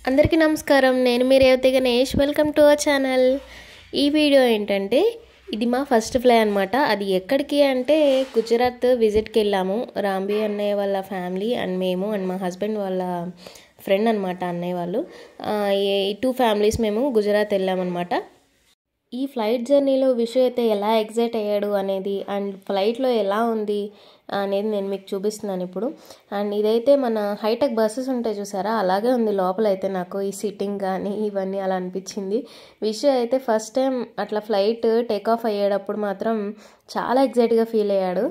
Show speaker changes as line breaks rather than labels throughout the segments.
అందరికీ నమస్కారం. నేను మీ Revathi Ganesh. Welcome to our channel. ఈ వీడియో ఏంటంటే ఇది మా ఫస్ట్ ఫ్లై అనమాట. అది ఎక్కడికి అంటే గుజరాత్ విజిట్కి వెళ్ళాము. రాంబీ అన్నయ్య వాళ్ళ ఫ్యామిలీ అండ్ మేము అండ్ మా హస్బెండ్ వాళ్ళ ఫ్రెండ్ అనమాట అన్నయ్య వాళ్ళు. ఈ 2 ఫ్యామిలీస్ మేము గుజరాత్ వెళ్ళామన్నమాట. ఈ ఫ్లైట్ జర్నీలో విషు అయితే ఎలా ఎగ్జైట్ అయ్యాడు అనేది అండ్ ఫ్లైట్లో ఎలా ఉంది అనేది నేను మీకు చూపిస్తున్నాను ఇప్పుడు. అండ్ ఇదైతే మన హైటెక్ బస్సెస్ ఉంటాయి చూసారా, అలాగే ఉంది లోపల. అయితే నాకు ఈ సిట్టింగ్ కానీ ఇవన్నీ అలా అనిపించింది. విషు అయితే ఫస్ట్ టైం అట్లా ఫ్లైట్ టేక్ ఆఫ్ అయ్యేటప్పుడు మాత్రం చాలా ఎగ్జైట్గా ఫీల్ అయ్యాడు.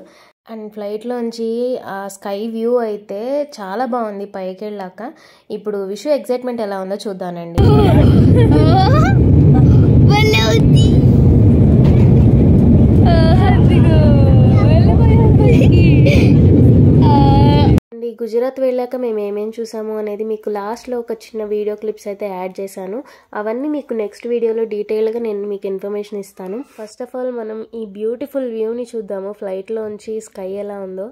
అండ్ ఫ్లైట్లోంచి ఆ స్కై వ్యూ అయితే చాలా బాగుంది పైకి వెళ్ళాక. ఇప్పుడు విషు ఎగ్జైట్మెంట్ ఎలా ఉందో చూద్దానండి. గుజరాత్ వెళ్ళాక మేము ఏమేమి చూసాము అనేది మీకు లాస్ట్లో ఒక చిన్న వీడియో క్లిప్స్ అయితే యాడ్ చేశాను. అవన్నీ మీకు నెక్స్ట్ వీడియోలో డీటెయిల్గా నేను మీకు ఇన్ఫర్మేషన్ ఇస్తాను. ఫస్ట్ ఆఫ్ ఆల్ మనం ఈ బ్యూటిఫుల్ వ్యూని చూద్దాము. ఫ్లైట్లోంచి స్కై ఎలా ఉందో.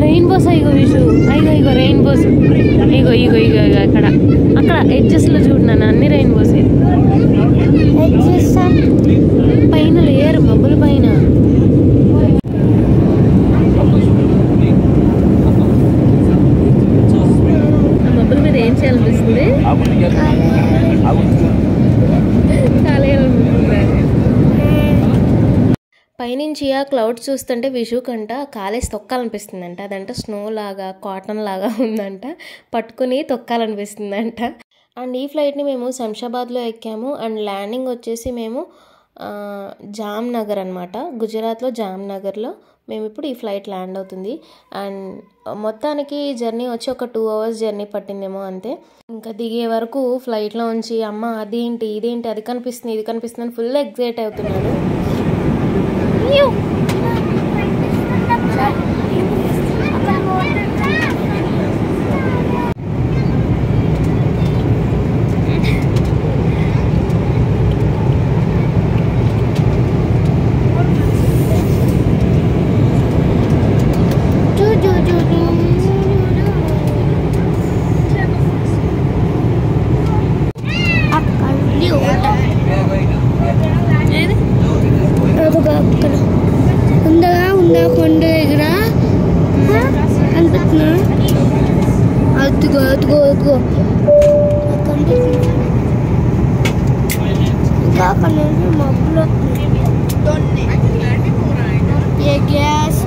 రెయిన్బోస్ ఇగో విషు, ఇగో రెయిన్బోస్, ఇగో ఇగో ఇగో అక్కడ అక్కడ ఎడ్జెస్లో చూడన్నాను అన్ని రెయిన్బోస్. పైన లేయర్ మబ్బుల పైన మబ్బుల మీద ఏం చేయాలనిపిస్తుంది? పైనుంచి ఆ క్లౌడ్స్ చూస్తుంటే విషు కంట కాలేసి తొక్కాలనిపిస్తుందంట. అదంట స్నో లాగా కాటన్ లాగా ఉందంట, పట్టుకుని తొక్కాలనిపిస్తుందంట. అండ్ ఈ ఫ్లైట్ని మేము శంషాబాద్లో ఎక్కాము. అండ్ ల్యాండింగ్ వచ్చేసి మేము జామ్నగర్ అనమాట, గుజరాత్లో జామ్నగర్లో మేము ఇప్పుడు ఈ ఫ్లైట్ ల్యాండ్ అవుతుంది. అండ్ మొత్తానికి జర్నీ వచ్చి ఒక 2 అవర్స్ జర్నీ పట్టిందేమో అంతే. ఇంకా దిగే వరకు ఫ్లైట్లో ఉంచి అమ్మ అదేంటి ఇదేంటి అది కనిపిస్తుంది ఇది కనిపిస్తుంది అని ఫుల్ ఎగ్జైట్ అవుతున్నాను. కొండ దగ్గర కనిపిస్తున్నా అదిగో అదిగో అదిగో ఇంకా అక్కడ నుంచి మబ్బులు గ్యాస్.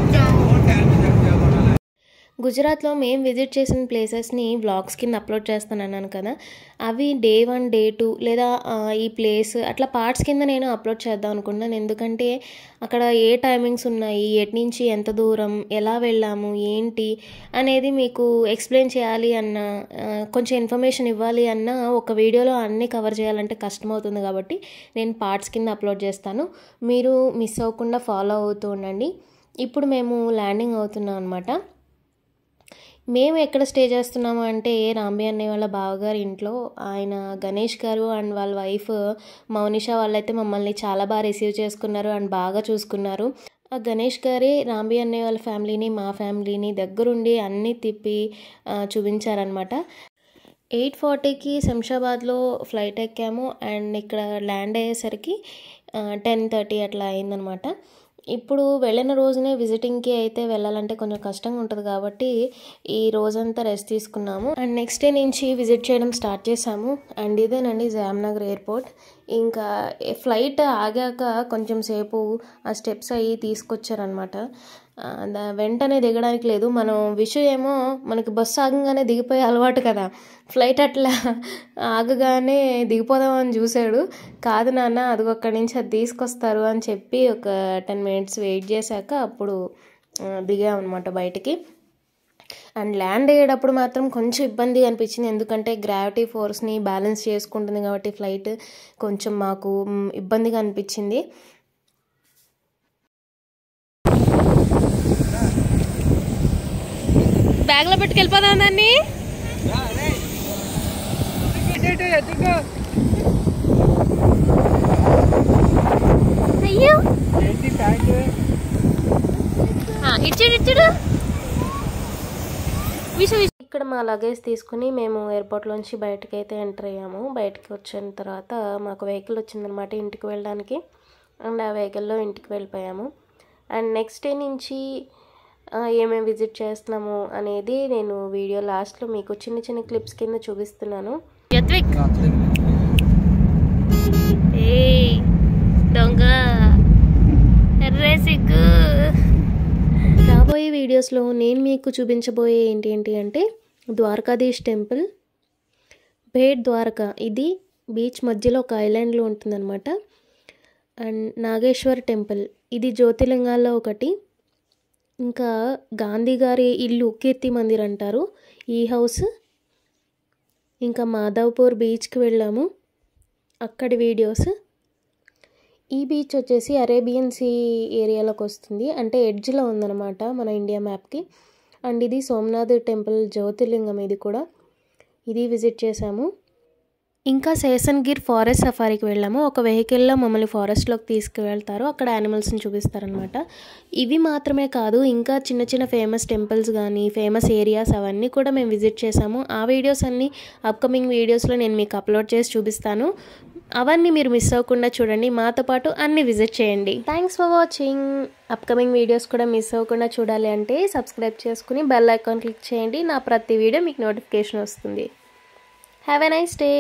గుజరాత్లో మేము విజిట్ చేసిన ప్లేసెస్ని వ్లాగ్స్ కింద అప్లోడ్ చేస్తాను అన్నాను కదా, అవి డే 1 డే 2 లేదా ఈ ప్లేస్ అట్లా పార్ట్స్ కింద నేను అప్లోడ్ చేద్దాం అనుకున్నాను. ఎందుకంటే అక్కడ ఏ టైమింగ్స్ ఉన్నాయి, ఎటు నుంచి ఎంత దూరం, ఎలా వెళ్ళాము, ఏంటి అనేది మీకు ఎక్స్ప్లెయిన్ చేయాలి అన్న, కొంచెం ఇన్ఫర్మేషన్ ఇవ్వాలి అన్న ఒక వీడియోలో అన్నీ కవర్ చేయాలంటే కష్టమవుతుంది. కాబట్టి నేను పార్ట్స్ కింద అప్లోడ్ చేస్తాను, మీరు మిస్ అవ్వకుండా ఫాలో అవుతూ ఉండండి. ఇప్పుడు మేము ల్యాండింగ్ అవుతున్నాం అనమాట. మేము ఎక్కడ స్టే చేస్తున్నాము అంటే రాంబీ అన్నయ్య వాళ్ళ బావగారు ఇంట్లో. ఆయన గణేష్ గారు అండ్ వాళ్ళ వైఫ్ మౌనిషా వాళ్ళైతే మమ్మల్ని చాలా బాగా రిసీవ్ చేసుకున్నారు అండ్ బాగా చూసుకున్నారు. ఆ గణేష్ గారే రాంబీ అన్నయ్య వాళ్ళ ఫ్యామిలీని మా ఫ్యామిలీని దగ్గరుండి అన్నీ తిప్పి చూపించారనమాట. 8:40కి శంషాబాద్లో ఫ్లైట్ ఎక్కాము అండ్ ఇక్కడ ల్యాండ్ అయ్యేసరికి 10:30 అట్లా అయిందనమాట. ఇప్పుడు వెళ్ళిన రోజునే విజిటింగ్కి అయితే వెళ్ళాలంటే కొంచెం కష్టంగా ఉంటుంది కాబట్టి ఈ రోజంతా రెస్ట్ తీసుకున్నాము. అండ్ నెక్స్ట్ డే నుంచి విజిట్ చేయడం స్టార్ట్ చేసాము. అండ్ ఇదేనండి జామ్నగర్ ఎయిర్పోర్ట్. ఇంకా ఫ్లైట్ ఆగాక కొంచెం సేపు ఆ స్టెప్స్ అయ్యి తీసుకొచ్చారనమాట. వెంటనే దిగడానికి లేదు. మనం విషు ఏమో మనకి బస్సు ఆగంగానే దిగిపోయే అలవాటు కదా, ఫ్లైట్ అట్లా ఆగగానే దిగిపోదామని చూశాడు. కాదు నాన్న అదిగో అక్కడి నుంచి అది తీసుకొస్తారు అని చెప్పి ఒక 10 minutes వెయిట్ చేశాక అప్పుడు దిగామన్నమాట బయటికి. అండ్ ల్యాండ్ అయ్యేటప్పుడు మాత్రం కొంచెం ఇబ్బంది అనిపించింది, ఎందుకంటే గ్రావిటీ ఫోర్స్ని బ్యాలెన్స్ చేసుకుంటుంది కాబట్టి ఫ్లైట్ కొంచెం మాకు ఇబ్బందిగా అనిపించింది. బ్యాగ్లో పెట్టుకెళ్ళిపోదాం దాన్ని. అయ్యో ఇచ్చాడు. ఇక్కడ మా లగేజ్ తీసుకుని మేము ఎయిర్పోర్ట్లోంచి బయటకు అయితే ఎంటర్ అయ్యాము. బయటకు వచ్చిన తర్వాత మాకు వెహికల్ వచ్చిందనమాట ఇంటికి వెళ్ళడానికి. అండ్ ఆ వెహికల్లో ఇంటికి వెళ్ళిపోయాము. అండ్ నెక్స్ట్ డే నుంచి ఏమేమి విజిట్ చేస్తున్నాము అనేది నేను వీడియో లాస్ట్లో మీకు చిన్న చిన్న క్లిప్స్ కింద చూపిస్తున్నాను. దొంగ రాబోయే వీడియోస్లో నేను మీకు చూపించబోయే ఏంటి అంటే ద్వారకాధీష్ టెంపుల్, బేట్ ద్వారకా. ఇది బీచ్ మధ్యలో ఒక ఐలాండ్లో ఉంటుందన్నమాట. అండ్ నాగేశ్వర్ టెంపుల్, ఇది జ్యోతిర్లింగాల్లో ఒకటి. ఇంకా గాంధీ గారి ఇల్లు కీర్తి మందిర్ అంటారు ఈ హౌస్. ఇంకా మాధవ్పూర్ బీచ్కి వెళ్ళాము, అక్కడి వీడియోస్. ఈ బీచ్ వచ్చేసి అరేబియన్ సీ ఏరియాలోకి వస్తుంది, అంటే ఎడ్జ్లో ఉందన్నమాట మన ఇండియా మ్యాప్కి. అండ్ ఇది సోమనాథ్ టెంపుల్ జ్యోతిర్లింగం, ఇది కూడా, ఇది విజిట్ చేసాము. ఇంకా శేషన్గిర్ ఫారెస్ట్ సఫారీకి వెళ్ళాము. ఒక వెహికల్లో మమ్మల్ని ఫారెస్ట్లోకి తీసుకువెళ్తారు, అక్కడ యానిమల్స్ని చూపిస్తారనమాట. ఇవి మాత్రమే కాదు, ఇంకా చిన్న చిన్న ఫేమస్ టెంపుల్స్ కానీ ఫేమస్ ఏరియాస్ అవన్నీ కూడా మేము విజిట్ చేసాము. ఆ వీడియోస్ అన్నీ అప్కమింగ్ వీడియోస్లో నేను మీకు అప్లోడ్ చేసి చూపిస్తాను. అవన్నీ మీరు మిస్ అవ్వకుండా చూడండి, మాతో పాటు అన్నీ విజిట్ చేయండి. Thanks for watching. Upcoming videos కూడా మిస్ అవ్వకుండా చూడాలి అంటే సబ్స్క్రైబ్ చేసుకుని బెల్ ఐకాన్ క్లిక్ చేయండి. నా ప్రతి వీడియో మీకు నోటిఫికేషన్ వస్తుంది. Have a nice day.